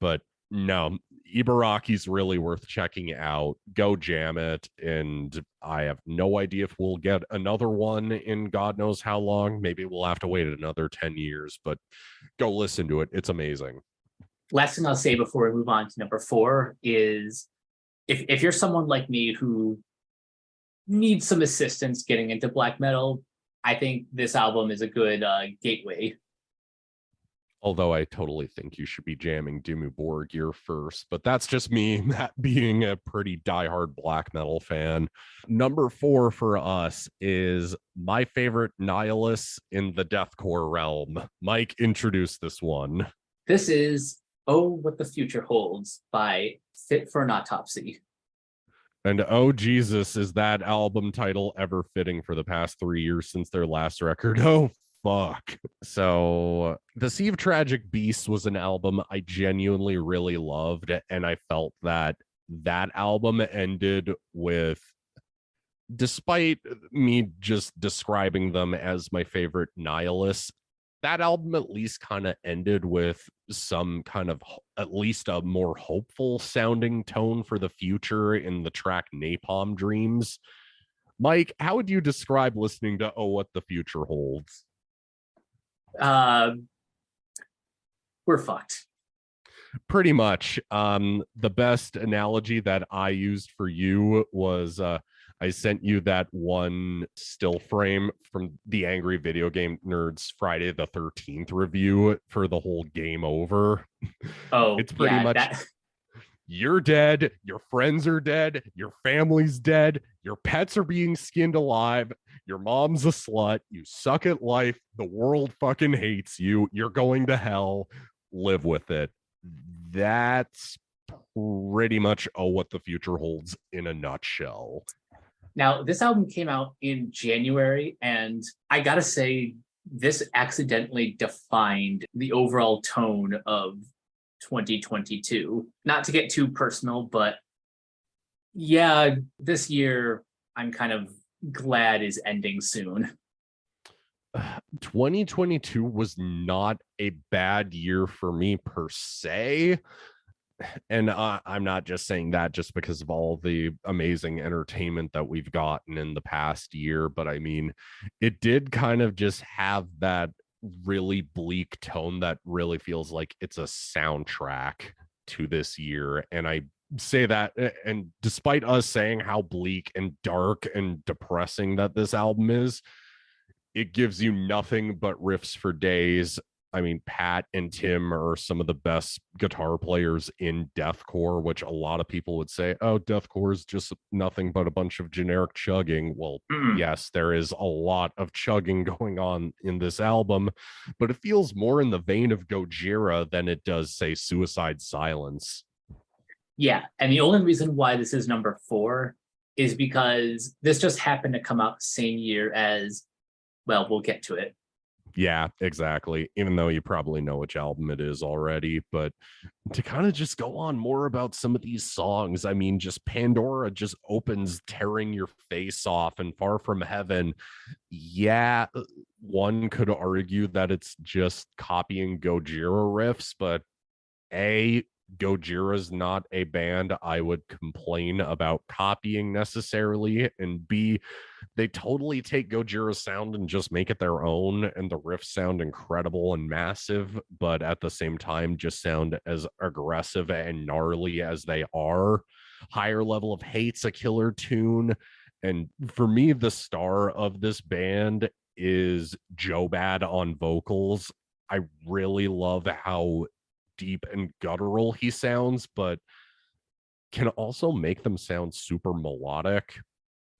But no, Ibaraki's really worth checking out. Go jam it. And I have no idea if we'll get another one in God knows how long. Maybe we'll have to wait another 10 years, but go listen to it. It's amazing. Last thing I'll say before we move on to number 4 is if you're someone like me who needs some assistance getting into black metal, I think this album is a good gateway. Although I totally think you should be jamming Dimmu Borgir first, but that's just me, that being a pretty diehard black metal fan. Number 4 for us is my favorite nihilists in the deathcore realm. Mike, introduce this one. This is Oh What the Future Holds by Fit for an Autopsy. And oh Jesus, is that album title ever fitting for the past 3 years since their last record? Oh fuck. So The Sea of Tragic Beasts was an album I genuinely really loved, and I felt that that album ended with, despite me just describing them as my favorite nihilists, that album at least kind of ended with some kind of at least a more hopeful sounding tone for the future in the track Napalm Dreams. Mike, how would you describe listening to Oh What the Future Holds? We're fucked. Pretty much. The best analogy that I used for you was I sent you that one still frame from the Angry Video Game Nerds Friday the 13th review for the whole Game Over. Oh, It's pretty much that... you're dead, your friends are dead, your family's dead, your pets are being skinned alive, your mom's a slut, you suck at life, the world fucking hates you, you're going to hell, live with it. That's pretty much what the future holds in a nutshell. Now, this album came out in January, and I gotta say, this accidentally defined the overall tone of 2022. Not to get too personal, but yeah, this year I'm kind of glad is ending soon. 2022 was not a bad year for me per se. And I'm not just saying that just because of all the amazing entertainment that we've gotten in the past year, but I mean, it did kind of just have that really bleak tone that really feels like it's a soundtrack to this year. And I say that, and despite us saying how bleak and dark and depressing that this album is, it gives you nothing but riffs for days. I mean, Pat and Tim are some of the best guitar players in deathcore, which a lot of people would say, oh, deathcore is just nothing but a bunch of generic chugging. Well, yes, there is a lot of chugging going on in this album, but it feels more in the vein of Gojira than it does, say, Suicide Silence. Yeah, and the only reason why this is number 4 is because this just happened to come out the same year as, well, we'll get to it. Yeah, exactly. Even though you probably know which album it is already, but to kind of just go on more about some of these songs, I mean, just Pandora just opens tearing your face off, and Far From Heaven. Yeah, one could argue that it's just copying Gojira riffs, but Gojira's not a band I would complain about copying necessarily, and B, they totally take Gojira's sound and just make it their own, and the riffs sound incredible and massive, but at the same time just sound as aggressive and gnarly as they are. Higher Level of Hate's a killer tune, and for me, the star of this band is Joe Bad on vocals. I really love how deep and guttural he sounds, but can also make them sound super melodic.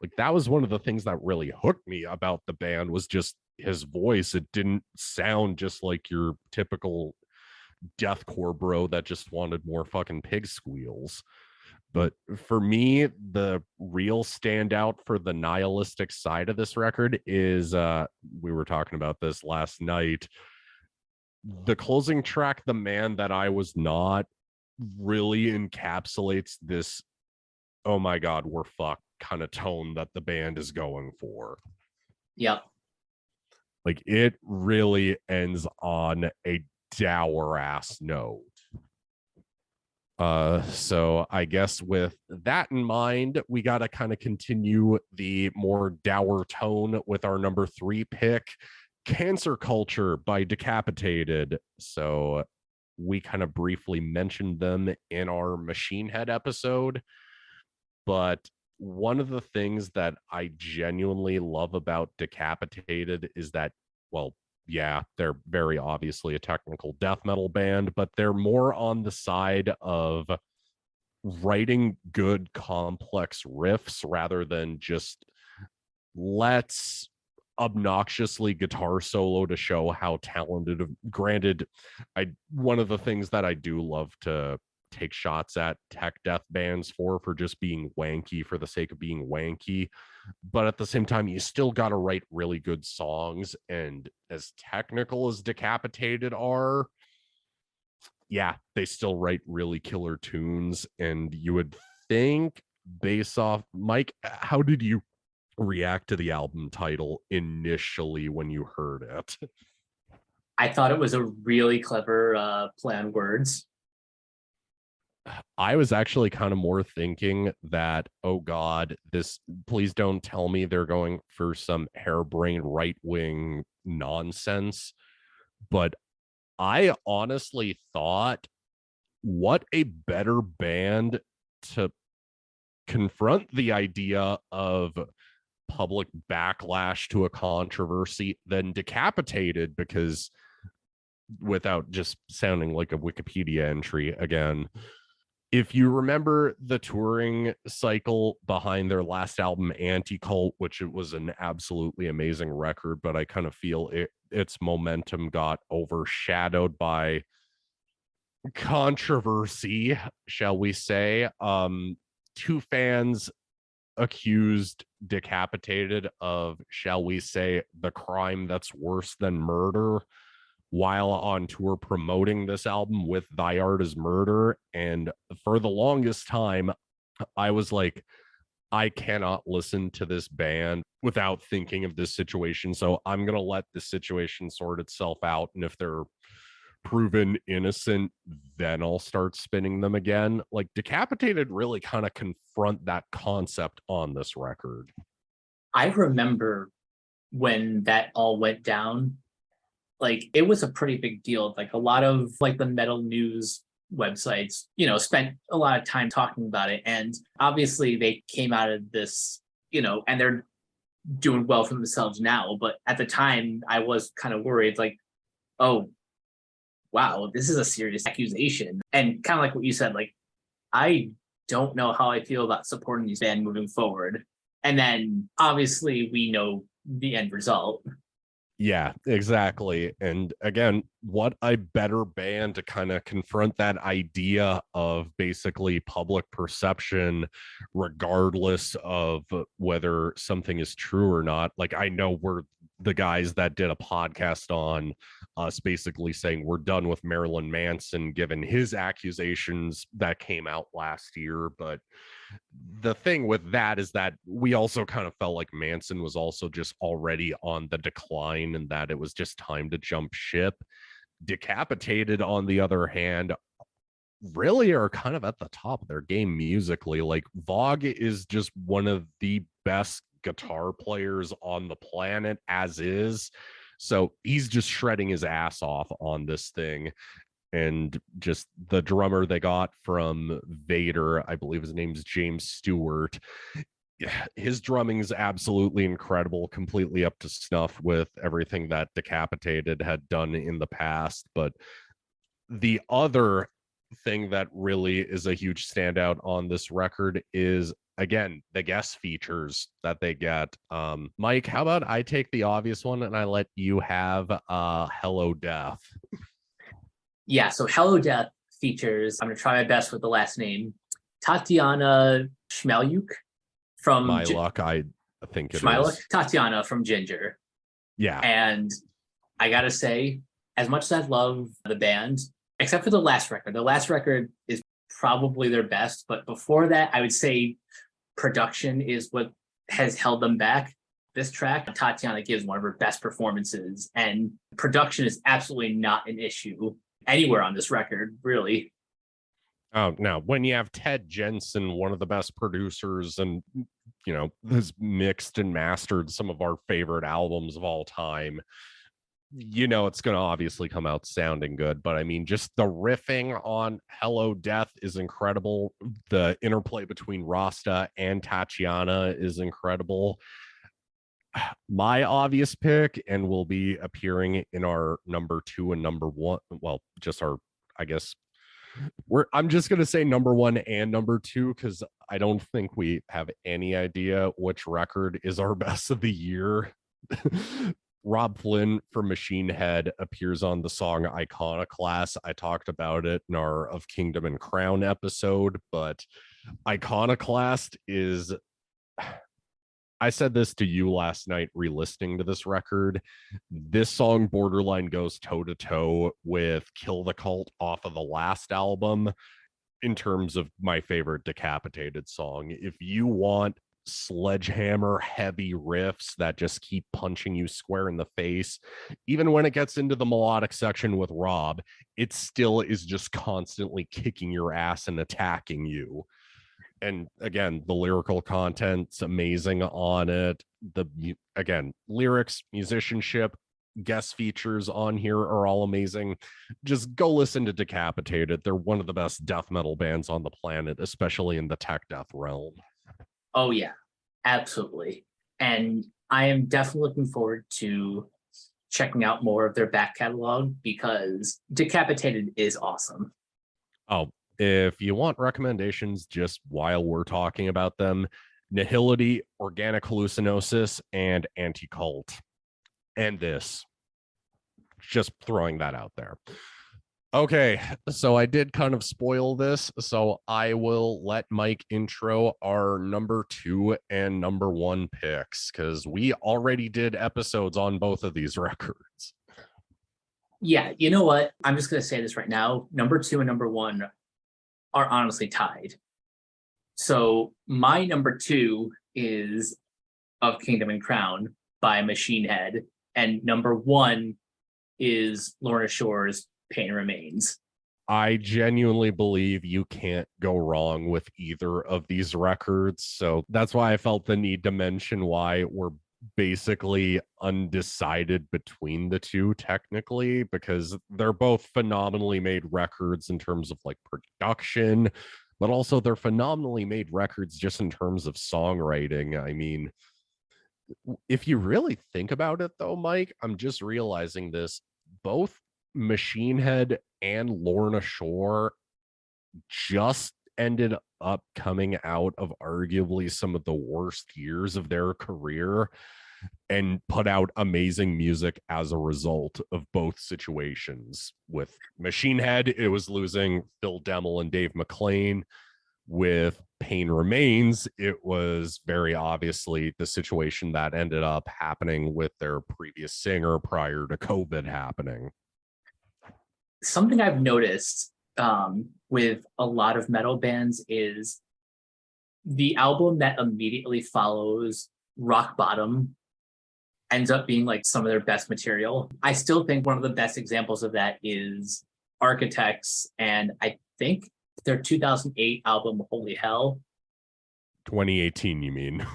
Like, that was one of the things that really hooked me about the band, was just his voice. It didn't sound just like your typical deathcore bro that just wanted more fucking pig squeals. But for me, the real standout for the nihilistic side of this record is we were talking about this last night, the closing track, The Man That I Was Not. really encapsulates this, oh my God, we're fucked kind of tone that the band is going for. Yep. Like, it really ends on a dour ass note. So I guess with that in mind, we got to kind of continue the more dour tone with our number 3 pick, Cancer Culture by Decapitated. So we kind of briefly mentioned them in our Machine Head episode, but one of the things that I genuinely love about Decapitated is that, well, yeah, they're very obviously a technical death metal band, but they're more on the side of writing good, complex riffs rather than just let's obnoxiously guitar solo to show how talented. Granted, one of the things that I do love to take shots at tech death bands for just being wanky for the sake of being wanky, but at the same time you still got to write really good songs, and as technical as Decapitated are, yeah, they still write really killer tunes. And you would think, based off, Mike, how did you react to the album title initially when you heard it? I thought it was a really clever play on words. I was actually kind of more thinking that, oh God, please don't tell me they're going for some harebrained right-wing nonsense. But I honestly thought, what a better band to confront the idea of public backlash to a controversy than Decapitated, because without just sounding like a Wikipedia entry again, if you remember the touring cycle behind their last album, Anti-Cult, which it was an absolutely amazing record, but I kind of feel its momentum got overshadowed by controversy, shall we say. Two fans accused Decapitated of, shall we say, the crime that's worse than murder, while on tour promoting this album with Thy Art is Murder. And for the longest time, I was like, I cannot listen to this band without thinking of this situation. So I'm going to let the situation sort itself out. And if they're proven innocent, then I'll start spinning them again. Like, Decapitated really kind of confront that concept on this record. I remember when that all went down, like, it was a pretty big deal. Like, a lot of like the metal news websites, spent a lot of time talking about it. And obviously they came out of this, and they're doing well for themselves now. But at the time I was kind of worried, like, oh, wow, this is a serious accusation. And kind of like what you said, like, I don't know how I feel about supporting this band moving forward. And then obviously we know the end result. Yeah, exactly. And again, what a better band to kind of confront that idea of basically public perception, regardless of whether something is true or not. Like, I know we're the guys that did a podcast on us basically saying we're done with Marilyn Manson, given his accusations that came out last year. But the thing with that is that we also kind of felt like Manson was also just already on the decline, and that it was just time to jump ship. Decapitated, on the other hand, really are kind of at the top of their game musically. Like, Vogue is just one of the best guitar players on the planet as is. So he's just shredding his ass off on this thing. And just the drummer they got from Vader, I believe his name's James Stewart. His drumming is absolutely incredible, completely up to snuff with everything that Decapitated had done in the past. But the other thing that really is a huge standout on this record is, again, the guest features that they get. Mike, how about I take the obvious one and I let you have Hello Death? Yeah, so Hello Death features, I'm going to try my best with the last name, Tatiana Schmelyuk from... My luck, I think it is. Tatiana from Ginger. Yeah. And I got to say, as much as I love the band, except for the last record. The last record is probably their best, but before that, I would say production is what has held them back. This track, Tatiana gives one of her best performances, and production is absolutely not an issue anywhere on this record, really. Oh, now when you have Ted Jensen, one of the best producers, and has mixed and mastered some of our favorite albums of all time, it's going to obviously come out sounding good. But I mean, just the riffing on Hello Death is incredible. The interplay between Rasta and Tatiana is incredible. My obvious pick, and will be appearing in our number 2 and number 1, well, just our, I guess, I'm just going to say number 1 and number 2, because I don't think we have any idea which record is our best of the year. Rob Flynn from Machine Head appears on the song Iconoclast. I talked about it in our Of Kingdom and Crown episode, but Iconoclast is, I said this to you last night re-listening to this record. This song borderline goes toe-to-toe with Kill the Cult off of the last album in terms of my favorite Decapitated song. If you want sledgehammer heavy riffs that just keep punching you square in the face, even when it gets into the melodic section with Rob, it still is just constantly kicking your ass and attacking you. And again, the lyrical content's amazing on it. Again, lyrics, musicianship, guest features on here are all amazing. Just go listen to Decapitated. They're one of the best death metal bands on the planet, especially in the tech death realm. Oh, yeah, absolutely. And I am definitely looking forward to checking out more of their back catalog, because Decapitated is awesome. Oh, if you want recommendations just while we're talking about them, Nihility, Organic Hallucinosis, and Anti-Cult. And this. Just throwing that out there. Okay, so I did kind of spoil this, so I will let Mike intro our number 2 and number 1 picks, because we already did episodes on both of these records. Yeah, you know what? I'm just going to say this right now. Number 2 and number 1 are honestly tied. So my number 2 is Of Kingdom and Crown by Machine Head, and number 1 is Lorna Shore's Pain Remains. I genuinely believe you can't go wrong with either of these records. So that's why I felt the need to mention why we're basically undecided between the two technically, because they're both phenomenally made records in terms of like production, but also they're phenomenally made records just in terms of songwriting. I mean, if you really think about it though, Mike, I'm just realizing this, both Machine Head and Lorna Shore just ended up coming out of arguably some of the worst years of their career and put out amazing music as a result of both situations. With Machine Head, it was losing Phil Demmel and Dave McClain. With Pain Remains, it was very obviously the situation that ended up happening with their previous singer prior to COVID happening. Something I've noticed with a lot of metal bands is the album that immediately follows Rock Bottom ends up being like some of their best material. I still think one of the best examples of that is Architects, and I think their 2008 album Holy Hell. 2018, you mean?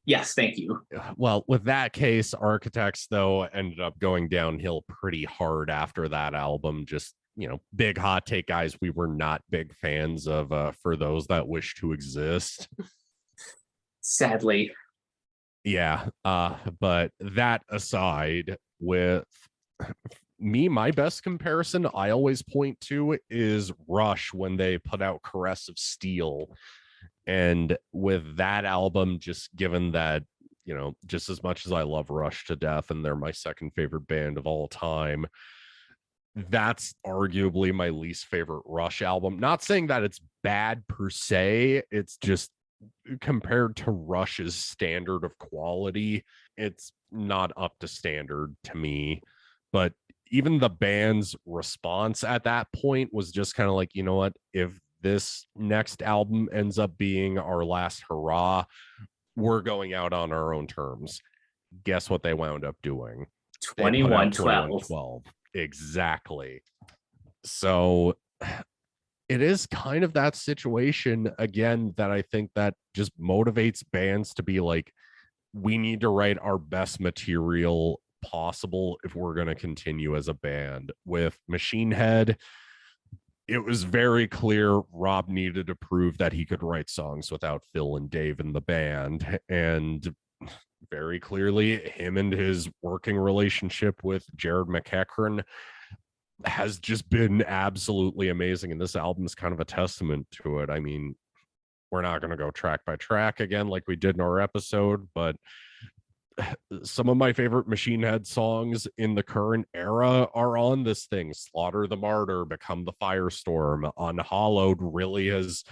Yes, thank you. Well, with that case, Architects, though, ended up going downhill pretty hard after that album. Just, big hot take, guys. We were not big fans of For Those That Wish to Exist. Sadly. Yeah. But that aside, with me, my best comparison I always point to is Rush when they put out Caress of Steel. And with that album, just given that, just as much as I love Rush to death and they're my second favorite band of all time, that's arguably my least favorite Rush album. Not saying that it's bad per se, it's just compared to Rush's standard of quality, it's not up to standard to me. But even the band's response at that point was just kind of like, you know what, if this next album ends up being our last hurrah, we're going out on our own terms. Guess what they wound up doing? They put out 2112. 2112. Exactly. So it is kind of that situation again that I think that just motivates bands to be like, we need to write our best material possible if we're going to continue as a band. With Machine Head, it was very clear Rob needed to prove that he could write songs without Phil and Dave in the band. And very clearly, him and his working relationship with Jared McEachran has just been absolutely amazing. And this album is kind of a testament to it. I mean, we're not going to go track by track again like we did in our episode, but some of my favorite Machine Head songs in the current era are on this thing. Slaughter the Martyr, Become the Firestorm, Unhallowed really has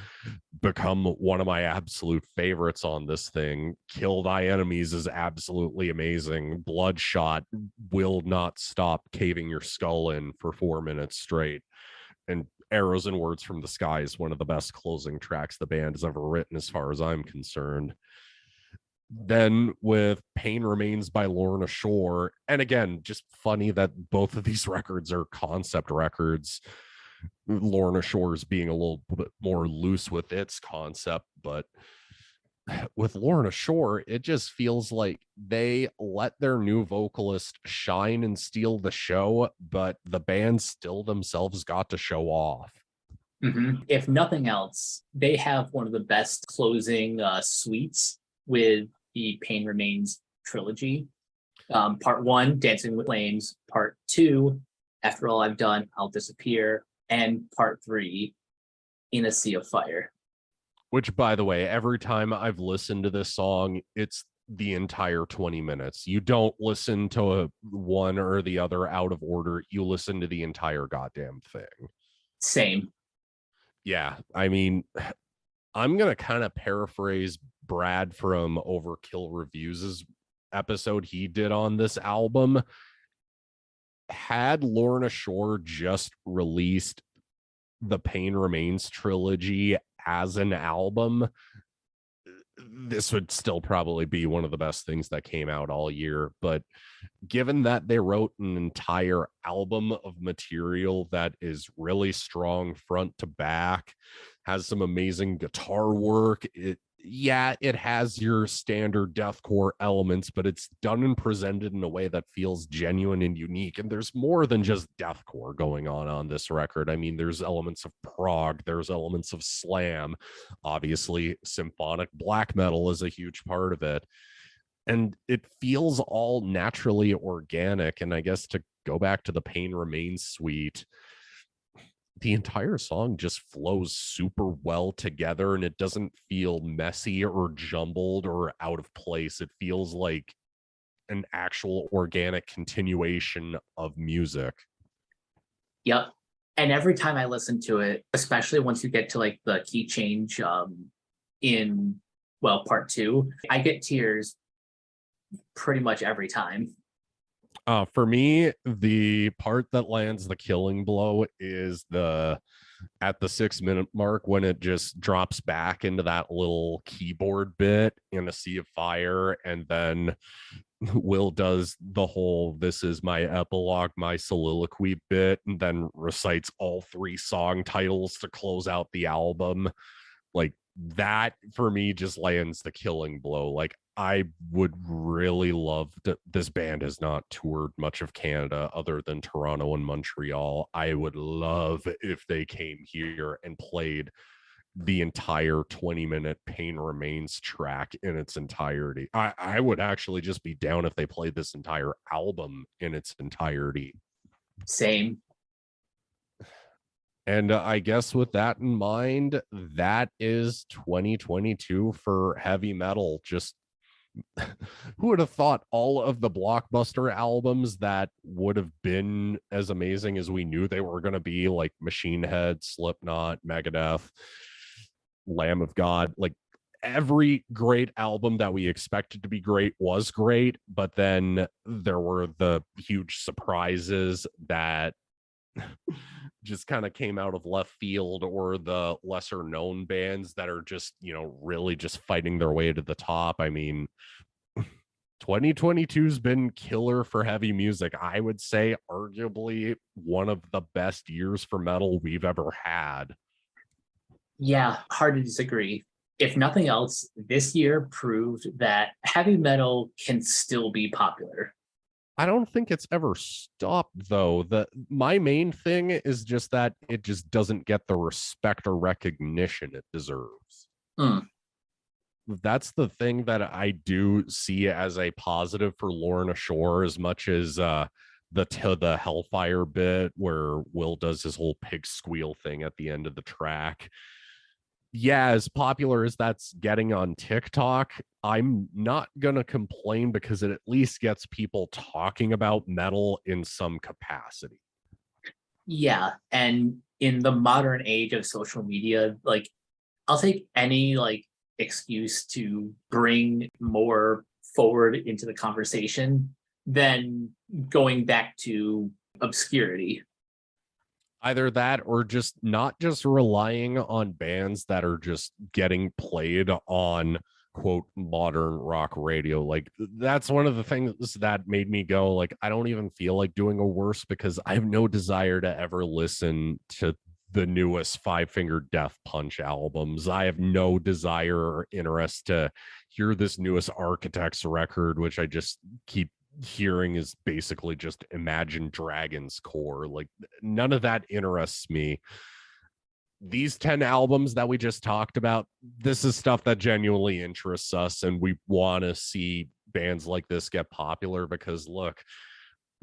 become one of my absolute favorites on this thing. Kill Thy Enemies is absolutely amazing. Bloodshot, Will Not Stop Caving Your Skull In for 4 minutes straight. And Arrows and Words from the Sky is one of the best closing tracks the band has ever written, as far as I'm concerned. Then with Pain Remains by Lorna Shore, and again, just funny that both of these records are concept records. Lorna Shore's being a little bit more loose with its concept, but with Lorna Shore, it just feels like they let their new vocalist shine and steal the show, but the band still themselves got to show off. Mm-hmm. If nothing else, they have one of the best closing suites with the Pain Remains trilogy. Part 1, Dancing with Flames. Part 2, After All I've Done, I'll Disappear. And Part 3, In a Sea of Fire. Which, by the way, every time I've listened to this song, it's the entire 20 minutes. You don't listen to one or the other out of order. You listen to the entire goddamn thing. Same. Yeah, I mean, I'm going to kind of paraphrase Brad from Overkill Reviews' episode he did on this album. Had Lorna Shore just released the Pain Remains trilogy as an album, this would still probably be one of the best things that came out all year. But given that they wrote an entire album of material that is really strong front to back, has some amazing guitar work, it has your standard deathcore elements, but it's done and presented in a way that feels genuine and unique. And there's more than just deathcore going on this record. I mean, there's elements of prog, there's elements of slam. Obviously, symphonic black metal is a huge part of it. And it feels all naturally organic. And I guess to go back to the Pain Remains suite, the entire song just flows super well together, and it doesn't feel messy or jumbled or out of place. It feels like an actual organic continuation of music. Yep. And every time I listen to it, especially once you get to like the key change in part 2, I get tears pretty much every time. For me, the part that lands the killing blow is at the 6-minute mark, when it just drops back into that little keyboard bit in A Sea of Fire, and then Will does the whole "this is my epilogue, my soliloquy" bit, and then recites all 3 song titles to close out the album. Like, that for me just lands the killing blow. Like, I would really love to, this band has not toured much of Canada other than Toronto and Montreal. I would love if they came here and played the entire 20-minute Pain Remains track in its entirety. I would actually just be down if they played this entire album in its entirety. Same. And I guess with that in mind, that is 2022 for heavy metal. Just who would have thought all of the blockbuster albums that would have been as amazing as we knew they were going to be, like Machine Head, Slipknot, Megadeth, Lamb of God, like every great album that we expected to be great was great, but then there were the huge surprises that just kind of came out of left field, or the lesser known bands that are just, really just fighting their way to the top. I mean, 2022's been killer for heavy music. I would say arguably one of the best years for metal we've ever had. Yeah, hard to disagree. If nothing else, this year proved that heavy metal can still be popular. I don't think it's ever stopped though. My main thing is just that it just doesn't get the respect or recognition it deserves. Mm. That's the thing that I do see as a positive for Lorna Shore, as much as the Hellfire bit where Will does his whole pig squeal thing at the end of the track. Yeah, as popular as that's getting on TikTok, I'm not gonna complain because it at least gets people talking about metal in some capacity. Yeah, and in the modern age of social media, like I'll take any like excuse to bring more forward into the conversation than going back to obscurity. Either that, or just not just relying on bands that are just getting played on quote modern rock radio. Like, that's one of the things that made me go, like, I don't even feel like doing a worse, because I have no desire to ever listen to the newest Five Finger Death Punch albums. I have no desire or interest to hear this newest Architects record, which I just keep hearing is basically just Imagine Dragons core. Like, none of that interests me. These 10 albums that we just talked about, this is stuff that genuinely interests us, and we want to see bands like this get popular, because look,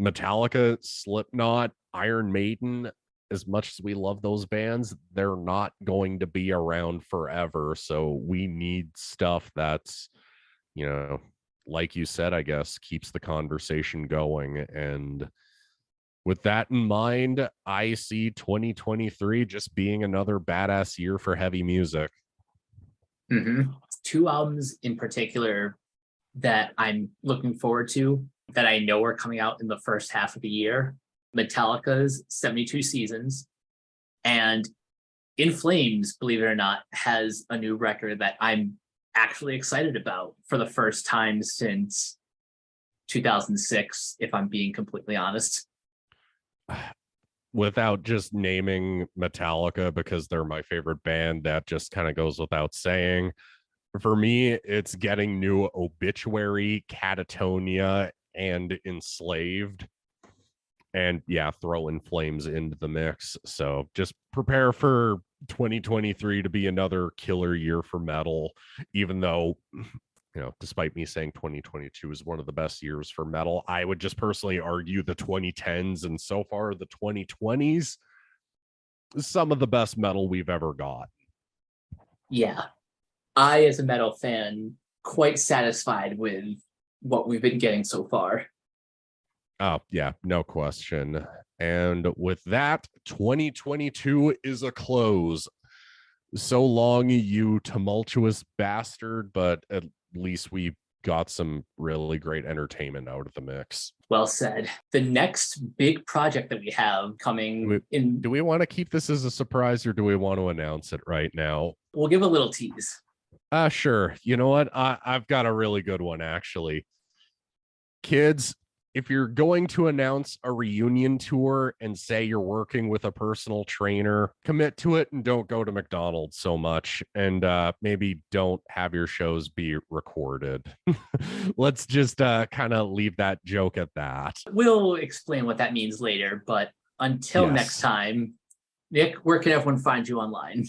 Metallica, Slipknot, Iron Maiden, as much as we love those bands, they're not going to be around forever. So we need stuff that's, like you said, I guess, keeps the conversation going. And with that in mind, I see 2023 just being another badass year for heavy music. Mm-hmm. Two albums in particular that I'm looking forward to, that I know are coming out in the first half of the year: Metallica's 72 Seasons, and In Flames, believe it or not, has a new record that I'm actually excited about for the first time since 2006, if I'm being completely honest. Without just naming Metallica because they're my favorite band, that just kind of goes without saying. For me, it's getting new Obituary, Catatonia, and Enslaved. And yeah, throw In Flames into the mix. So just prepare for 2023 to be another killer year for metal, even though, despite me saying 2022 is one of the best years for metal, I would just personally argue the 2010s and so far the 2020s is some of the best metal we've ever got. Yeah. I, as a metal fan, quite satisfied with what we've been getting so far. Oh, yeah, no question. And with that, 2022 is a close. So long, you tumultuous bastard, but at least we got some really great entertainment out of the mix. Well said. The next big project that we have coming in... Do we want to keep this as a surprise, or do we want to announce it right now? We'll give a little tease. Sure. You know what? I've got a really good one, actually. Kids, if you're going to announce a reunion tour and say you're working with a personal trainer, commit to it and don't go to McDonald's so much, and maybe don't have your shows be recorded. Let's just kind of leave that joke at that. We'll explain what that means later, but until next time, Nick, where can everyone find you online?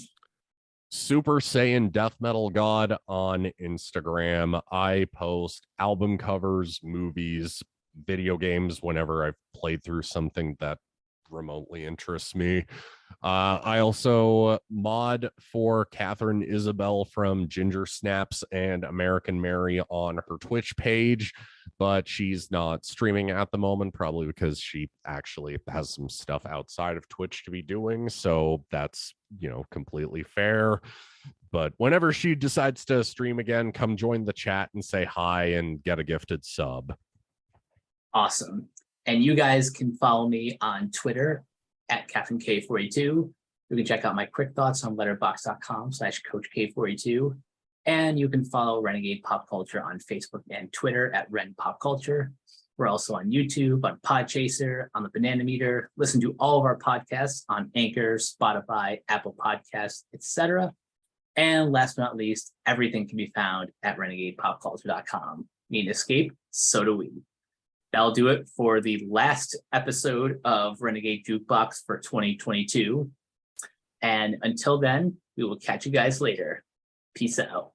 Super Saiyan Death Metal God on Instagram. I post album covers, movies, video games whenever I've played through something that remotely interests me. I also mod for Catherine Isabel from Ginger Snaps and American Mary on her Twitch page, but she's not streaming at the moment, probably because she actually has some stuff outside of Twitch to be doing. So that's, completely fair. But whenever she decides to stream again, come join the chat and say hi and get a gifted sub. Awesome. And you guys can follow me on Twitter at CaptainK42. You can check out my quick thoughts on letterboxd.com/CoachK42. And you can follow Renegade Pop Culture on Facebook and Twitter at Ren Pop Culture. We're also on YouTube, on Podchaser, on the Banana Meter. Listen to all of our podcasts on Anchor, Spotify, Apple Podcasts, etc. And last but not least, everything can be found at renegadepopculture.com. Need an escape? So do we. That'll do it for the last episode of Renegade Jukebox for 2022. And until then, we will catch you guys later. Peace out.